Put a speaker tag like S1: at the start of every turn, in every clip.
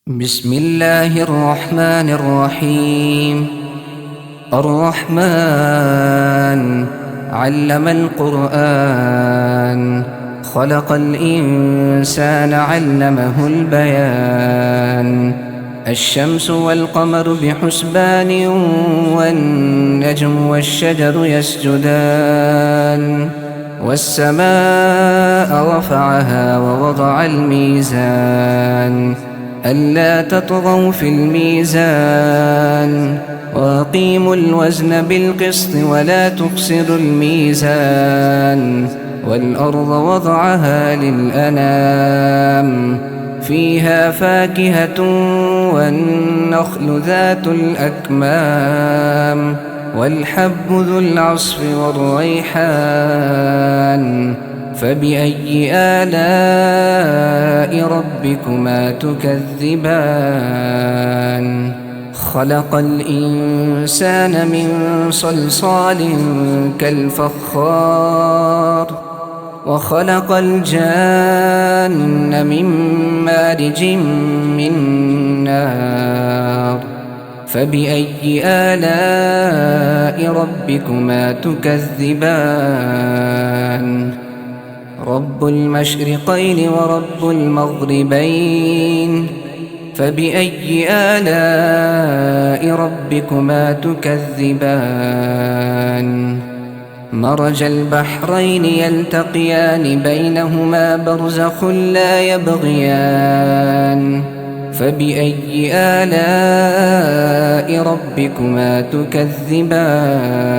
S1: بسم الله الرحمن الرحيم. الرحمن علم القرآن، خلق الإنسان علمه البيان. الشمس والقمر بحسبان، والنجم والشجر يسجدان. والسماء رفعها ووضع الميزان، ألا تطغوا في الميزان، وأقيموا الوزن بالقسط ولا تخسروا الميزان. والأرض وضعها للأنام، فيها فاكهة والنخل ذات الأكمام، والحب ذو العصف والريحان. فبأي آلاء ربكما تكذبان؟ خلق الإنسان من صلصال كالفخار، وخلق الجان من مارج من نار. فبأي آلاء ربكما تكذبان؟ رب المشرقين ورب المغربين، فبأي آلاء ربكما تكذبان؟ مرج البحرين يلتقيان، بينهما برزخ لا يبغيان. فبأي آلاء ربكما تكذبان؟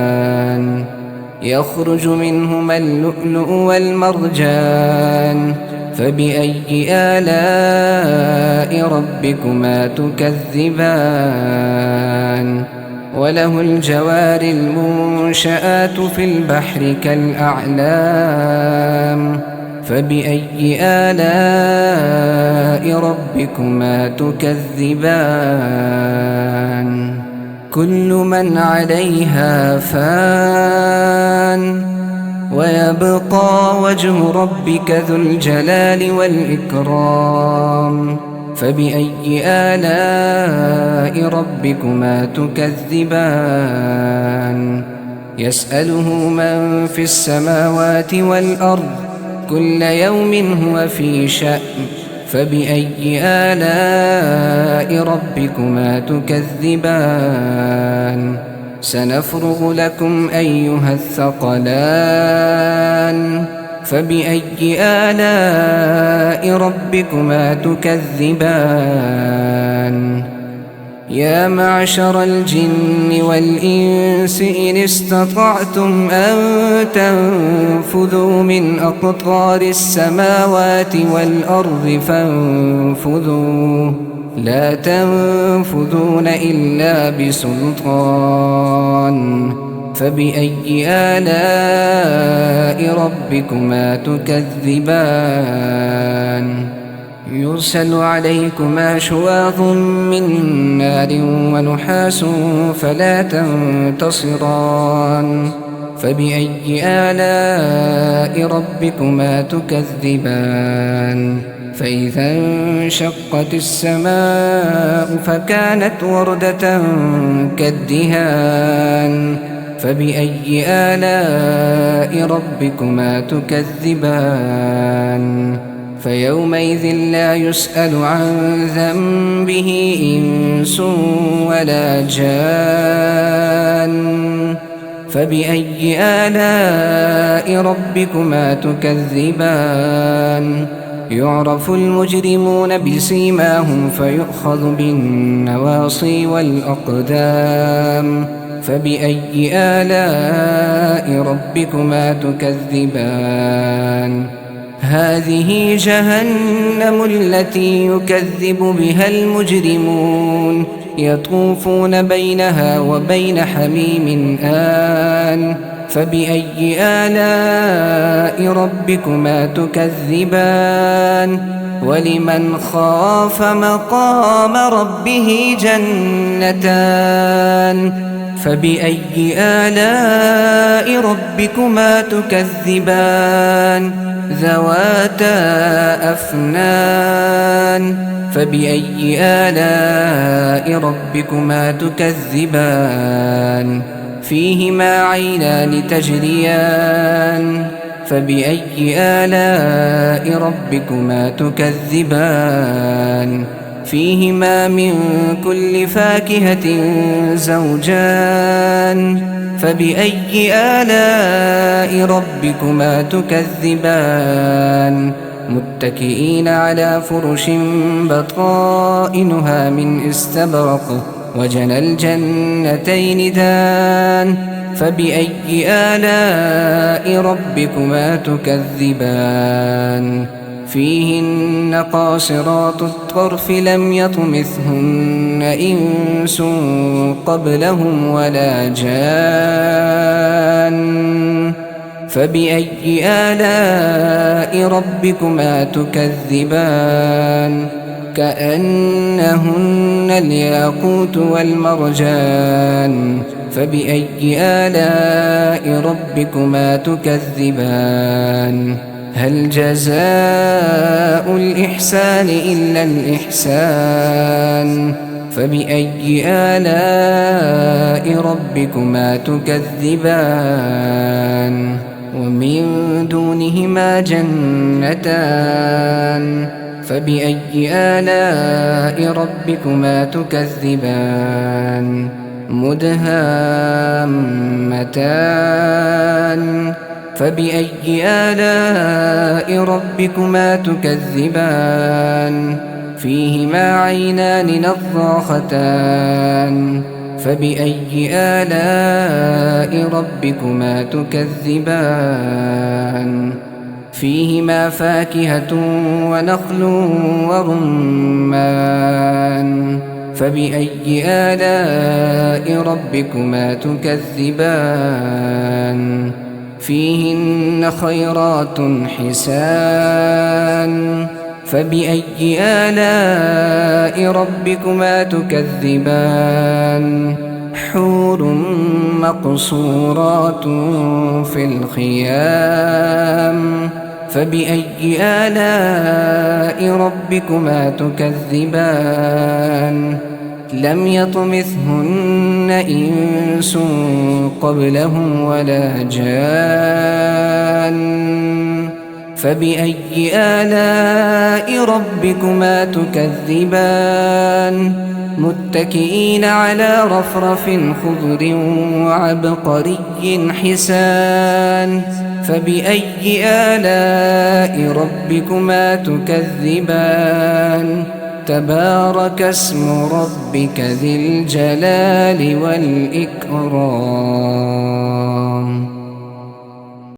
S1: يخرج منهما اللؤلؤ والمرجان، فبأي آلاء ربكما تكذبان؟ وله الجوار المنشآت في البحر كالأعلام، فبأي آلاء ربكما تكذبان؟ كل من عليها فان، ويبقى وجه ربك ذو الجلال والإكرام. فبأي آلاء ربكما تكذبان؟ يسأله من في السماوات والأرض، كل يوم هو في شأن. فبأي آلاء ربكما تكذبان؟ سنفرغ لكم أيها الثقلان. فبأي آلاء ربكما تكذبان؟ يا معشر الجن والإنس إن استطعتم أن تنفذوا من أقطار السماوات والأرض فانفذوا، لا تنفذون إلا بسلطان. فبأي آلاء ربكما تكذبان؟ يرسل عليكما شواظ من نار ونحاس فلا تنتصران. فبأي آلاء ربكما تكذبان؟ فإذا انشقت السماء فكانت وردة كالدهان. فبأي آلاء ربكما تكذبان؟ فيومئذ لا يسأل عن ذنبه إنس ولا جان. فبأي آلاء ربكما تكذبان؟ يعرف المجرمون بسيماهم فيؤخذ بالنواصي والأقدام. فبأي آلاء ربكما تكذبان؟ هذه جهنم التي يكذب بها المجرمون، يطوفون بينها وبين حميم آن. فبأي آلاء ربكما تكذبان؟ ولمن خاف مقام ربه جنتان. فبأي آلاء ربكما تكذبان؟ ذواتا أفنان. فبأي آلاء ربكما تكذبان فيهما عينان تجريان فبأي آلاء ربكما تكذبان فيهما من كل فاكهة زوجان فبأي آلاء ربكما تكذبان متكئين على فرش بطائنها من استبرق وجنى الجنتين دان فبأي آلاء ربكما تكذبان فيهن قاصرات الطرف لم يطمثهن إنس قبلهم ولا جان فبأي آلاء ربكما تكذبان كأنهن الياقوت والمرجان فبأي آلاء ربكما تكذبان هل جزاء الإحسان إلا الإحسان فبأي آلاء ربكما تكذبان ومن دونهما جنتان فبأي آلاء ربكما تكذبان مدهامتان فبأي آلاء ربكما تكذبان فيهما عينان نضاختان فبأي آلاء ربكما تكذبان فيهما فاكهة ونخل ورمان فبأي آلاء ربكما تكذبان فيهن خيرات حسان فبأي آلاء ربكما تكذبان حور مقصورات في الخيام فبأي آلاء ربكما تكذبان لم يطمثهن إنس قبلهم ولا جان فبأي آلاء ربكما تكذبان متكئين على رفرف خضر وعبقري حسان فبأي آلاء ربكما تكذبان تبارك اسم ربك ذي الجلال والإكرام.